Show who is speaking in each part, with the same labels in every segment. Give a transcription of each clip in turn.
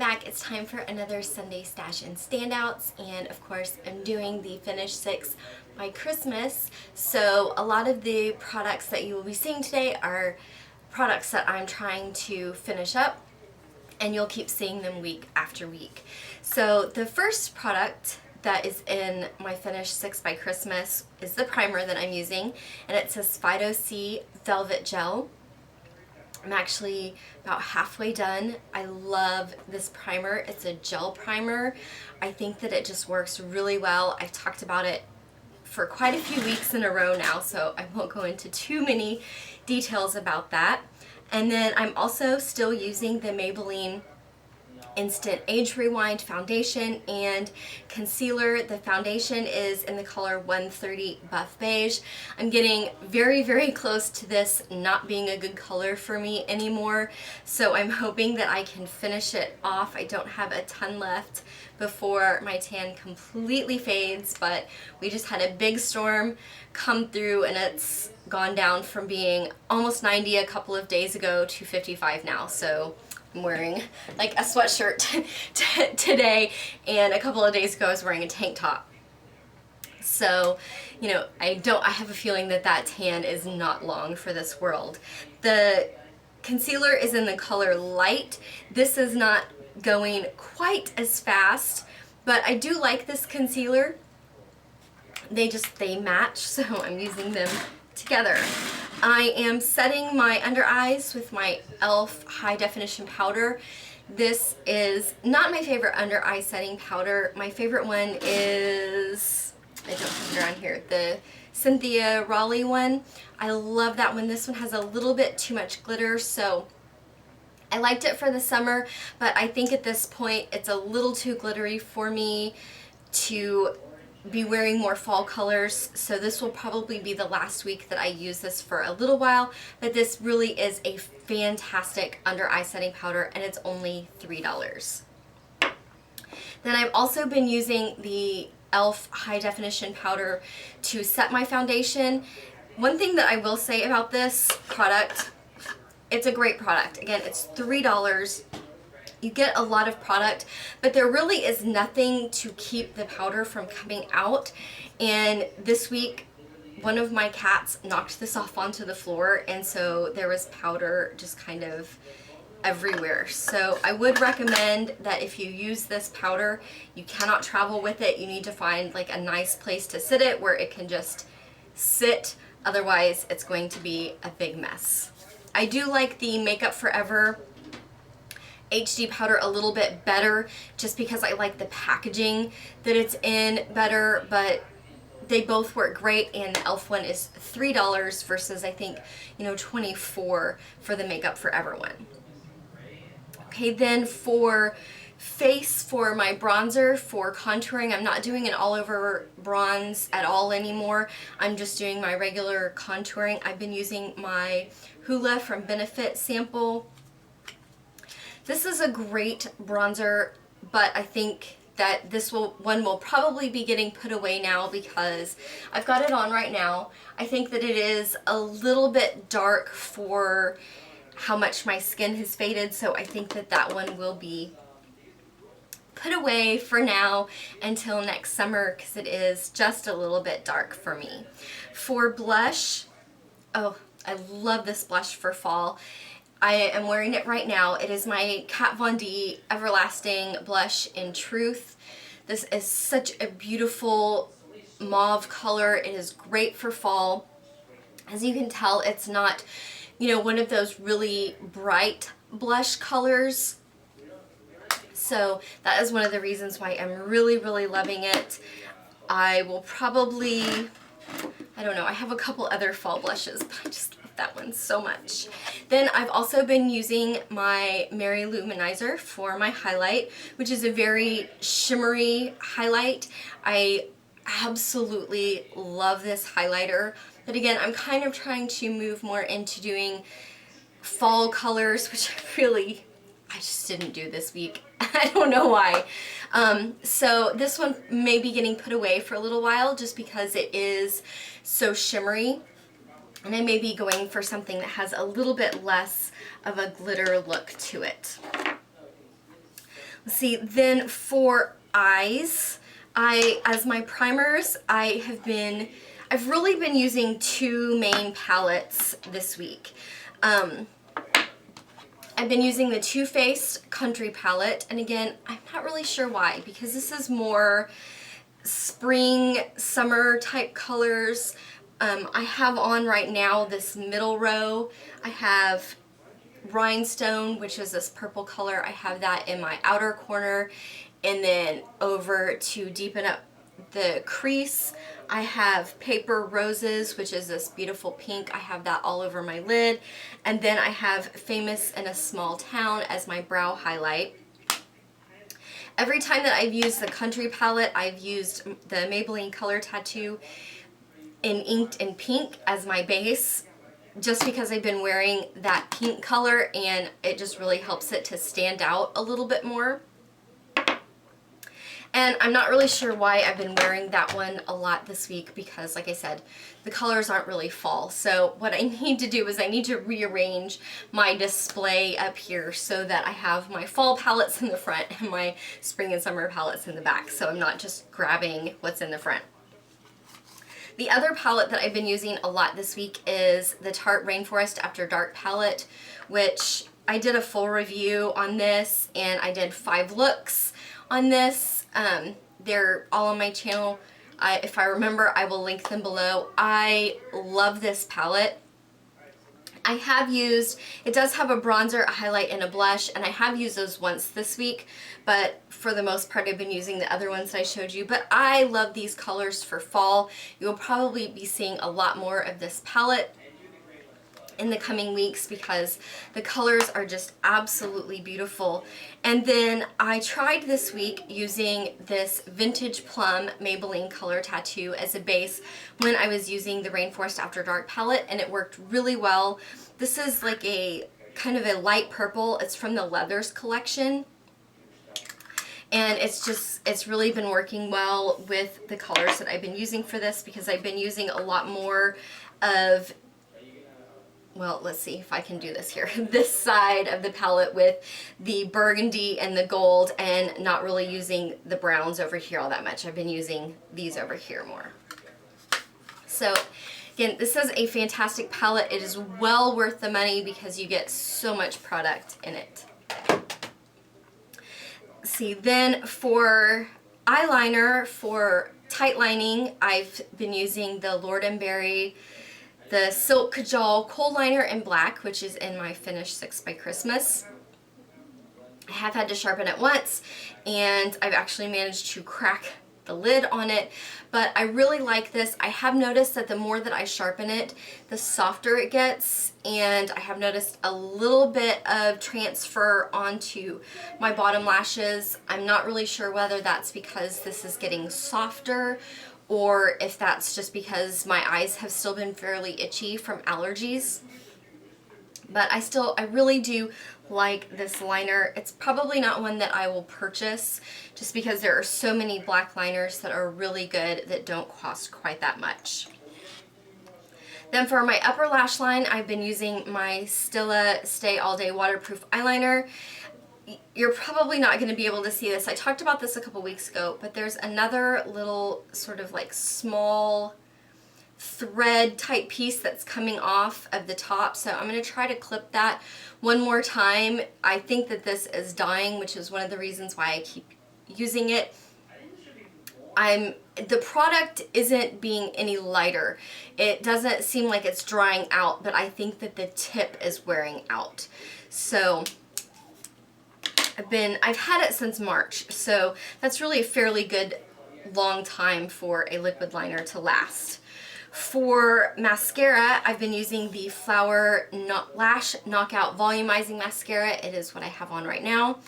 Speaker 1: back. It's time for another Sunday Stash and Standouts, and of course I'm doing the Finish 6 by Christmas. So a lot of the products that you will be seeing today are products that I'm trying to finish up, and you'll keep seeing them week after week. So the first product that is in my Finish 6 by Christmas is the primer that I'm using, and it says Fido C Velvet Gel. I'm actually about halfway done. I love this primer. It's a gel primer. I think that it just works really well. I've talked about it for quite a few weeks in a row now, so I won't go into too many details about that. And then I'm also still using the Maybelline Instant Age Rewind foundation and concealer. The foundation is in the color 130 Buff Beige. I'm getting very, very close to this not being a good color for me anymore, so I'm hoping that I can finish it off. I don't have a ton left before my tan completely fades, but we just had a big storm come through and it's gone down from being almost 90 a couple of days ago to 55 now. So I'm wearing like a sweatshirt today, and a couple of days ago I was wearing a tank top. So, you know, I have a feeling that that tan is not long for this world. The concealer is in the color Light. This is not going quite as fast, but I do like this concealer. They match, so I'm using them together. I am setting my under eyes with my e.l.f. High Definition Powder. This is not my favorite under eye setting powder. My favorite one is, I don't have it around here, the Cynthia Raleigh one. I love that one. This one has a little bit too much glitter, so I liked it for the summer, but I think at this point it's a little too glittery for me to be wearing more fall colors, so this will probably be the last week that I use this for a little while. But this really is a fantastic under eye setting powder, and it's only $3. Then I've also been using the e.l.f. High Definition Powder to set my foundation. One thing that I will say about this product, it's a great product. Again, it's $3. You get a lot of product, but there really is nothing to keep the powder from coming out. And this week, one of my cats knocked this off onto the floor, and so there was powder just kind of everywhere. So I would recommend that if you use this powder, you cannot travel with it. You need to find like a nice place to sit it where it can just sit. Otherwise, it's going to be a big mess. I do like the Makeup Forever HD powder a little bit better, just because I like the packaging that it's in better, but they both work great, and the e.l.f. one is $3 versus I think, you know, $24 for the Makeup Forever one. Okay, then for face, for my bronzer, for contouring, I'm not doing an all over bronze at all anymore. I'm just doing my regular contouring. I've been using my Hoola from Benefit sample. This is a great bronzer, but I think that this one will probably be getting put away now because I've got it on right now. I think that it is a little bit dark for how much my skin has faded, so I think that that one will be put away for now until next summer because it is just a little bit dark for me. For blush, oh, I love this blush for fall. I am wearing it right now. It is my Kat Von D Everlasting Blush in Truth. This is such a beautiful mauve color. It is great for fall. As you can tell, it's not, you know, one of those really bright blush colors. So that is one of the reasons why I'm really, really loving it. I will probably, I don't know, I have a couple other fall blushes, but I just love that one so much. Then I've also been using my Mary Luminizer for my highlight, which is a very shimmery highlight. I absolutely love this highlighter, but again, I'm kind of trying to move more into doing fall colors, which I just didn't do this week. I don't know why. So this one may be getting put away for a little while just because it is so shimmery. And I may be going for something that has a little bit less of a glitter look to it. See, then for eyes, as my primers, I've really been using two main palettes this week. I've been using the Too Faced Country palette, and again, I'm not really sure why, because this is more spring, summer type colors. I have on right now this middle row. I have Rhinestone, which is this purple color. I have that in my outer corner, and then over to deepen up the crease, I have Paper Roses, which is this beautiful pink. I have that all over my lid, and then I have Famous in a Small Town as my brow highlight. Every time that I've used the Country palette, I've used the Maybelline Color Tattoo inked in pink as my base, just because I've been wearing that pink color and it just really helps it to stand out a little bit more. And I'm not really sure why I've been wearing that one a lot this week, because like I said, the colors aren't really fall. So what I need to do is I need to rearrange my display up here so that I have my fall palettes in the front and my spring and summer palettes in the back, so I'm not just grabbing what's in the front. The other palette that I've been using a lot this week is the Tarte Rainforest After Dark palette, which I did a full review on this, and I did 5 looks on this. They're all on my channel. If I remember, I will link them below. I love this palette. I have used, it does have a bronzer, a highlight, and a blush, and I have used those once this week, but for the most part I've been using the other ones that I showed you. But I love these colors for fall. You'll probably be seeing a lot more of this palette in the coming weeks because the colors are just absolutely beautiful. And then I tried this week using this Vintage Plum Maybelline Color Tattoo as a base when I was using the Rainforest After Dark palette, and it worked really well. This is like a kind of a light purple. It's from the Leathers collection, and it's really been working well with the colors that I've been using for this, because I've been using a lot more of, well, let's see if I can do this here, this side of the palette with the burgundy and the gold, and not really using the browns over here all that much. I've been using these over here more. So again, this is a fantastic palette. It is well worth the money because you get so much product in it. See, then for eyeliner, for tight lining, I've been using the Lord & Berry the Silk Kajal Kohl Liner in black, which is in my Finish 6 by Christmas. I have had to sharpen it once, and I've actually managed to crack the lid on it, but I really like this. I have noticed that the more that I sharpen it, the softer it gets, and I have noticed a little bit of transfer onto my bottom lashes. I'm not really sure whether that's because this is getting softer, or if that's just because my eyes have still been fairly itchy from allergies. But I really do like this liner. It's probably not one that I will purchase, just because there are so many black liners that are really good that don't cost quite that much. Then for my upper lash line, I've been using my Stila Stay All Day Waterproof Eyeliner. You're probably not going to be able to see this. I talked about this a couple weeks ago, but there's another little sort of like small thread type piece that's coming off of the top, so I'm going to try to clip that one more time. I think that this is dying, which is one of the reasons why I keep using it. The product isn't being any lighter. It doesn't seem like it's drying out, but I think that the tip is wearing out. So I've had it since March, so that's really a fairly good long time for a liquid liner to last. For mascara, I've been using the Flower Lash Knockout Volumizing Mascara. It is what I have on right now.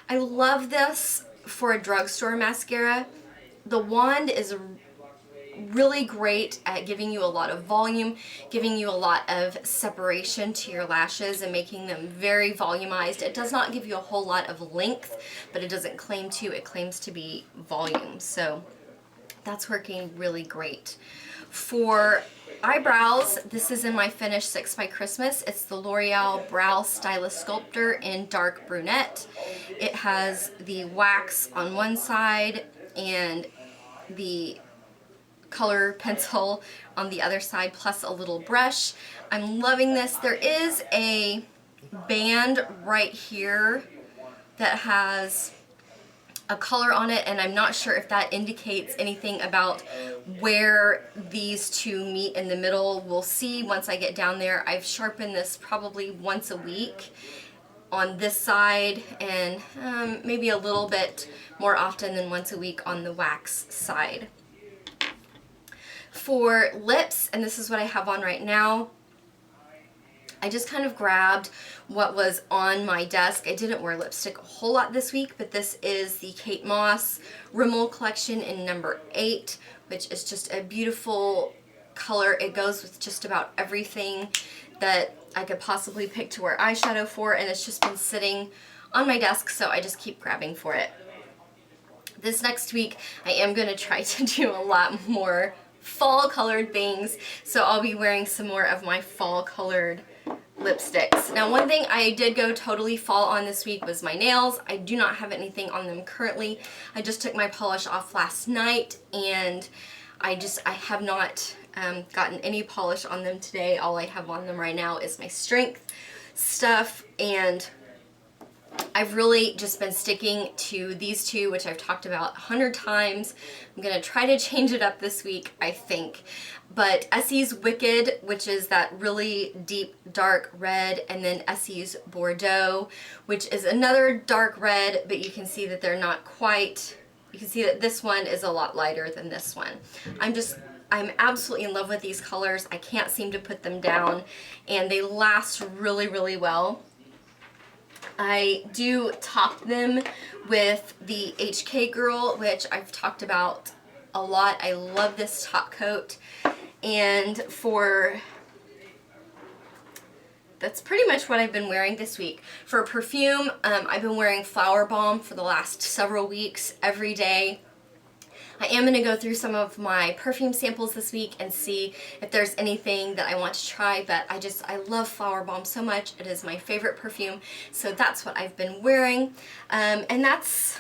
Speaker 1: I love this for a drugstore mascara. The wand is really great at giving you a lot of volume, giving you a lot of separation to your lashes and making them very volumized. It does not give you a whole lot of length, but it doesn't claim to. It claims to be volume, so that's working really great. For eyebrows, this is in my Finish 6 by Christmas. It's the L'Oreal Brow Stylist Sculptor in dark brunette. It has the wax on one side and the color pencil on the other side, plus a little brush. I'm loving this. There is a band right here that has a color on it, and I'm not sure if that indicates anything about where these two meet in the middle. We'll see once I get down there. I've sharpened this probably once a week on this side, and maybe a little bit more often than once a week on the wax side. For lips, and this is what I have on right now, I just kind of grabbed what was on my desk. I didn't wear lipstick a whole lot this week, but this is the Kate Moss Rimmel collection in number 8, which is just a beautiful color. It goes with just about everything that I could possibly pick to wear eyeshadow for, and it's just been sitting on my desk, so I just keep grabbing for it. This next week, I am going to try to do a lot more fall colored things, so I'll be wearing some more of my fall colored lipsticks. Now, one thing I did go totally fall on this week was my nails. I do not have anything on them currently. I just took my polish off last night, and I have not gotten any polish on them today. All I have on them right now is my strength stuff, and I've really just been sticking to these two, which I've talked about 100 times. I'm going to try to change it up this week, I think. But Essie's Wicked, which is that really deep dark red, and then Essie's Bordeaux, which is another dark red, but you can see that they're not quite, you can see that this one is a lot lighter than this one. I'm absolutely in love with these colors. I can't seem to put them down, and they last really, really well. I do top them with the HK Girl, which I've talked about a lot. I love this top coat. And that's pretty much what I've been wearing this week. For perfume, I've been wearing Flower Bomb for the last several weeks, every day. I am going to go through some of my perfume samples this week and see if there's anything that I want to try, but I love Flower Bomb so much. It is my favorite perfume, so that's what I've been wearing, and that's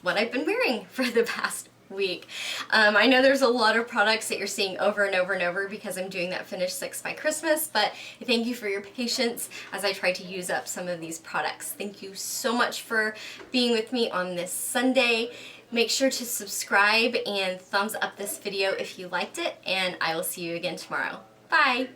Speaker 1: what I've been wearing for the past week. I know there's a lot of products that you're seeing over and over and over because I'm doing that Finish 6 by Christmas, but I thank you for your patience as I try to use up some of these products. Thank you so much for being with me on this Sunday. Make sure to subscribe and thumbs up this video if you liked it, and I will see you again tomorrow. Bye!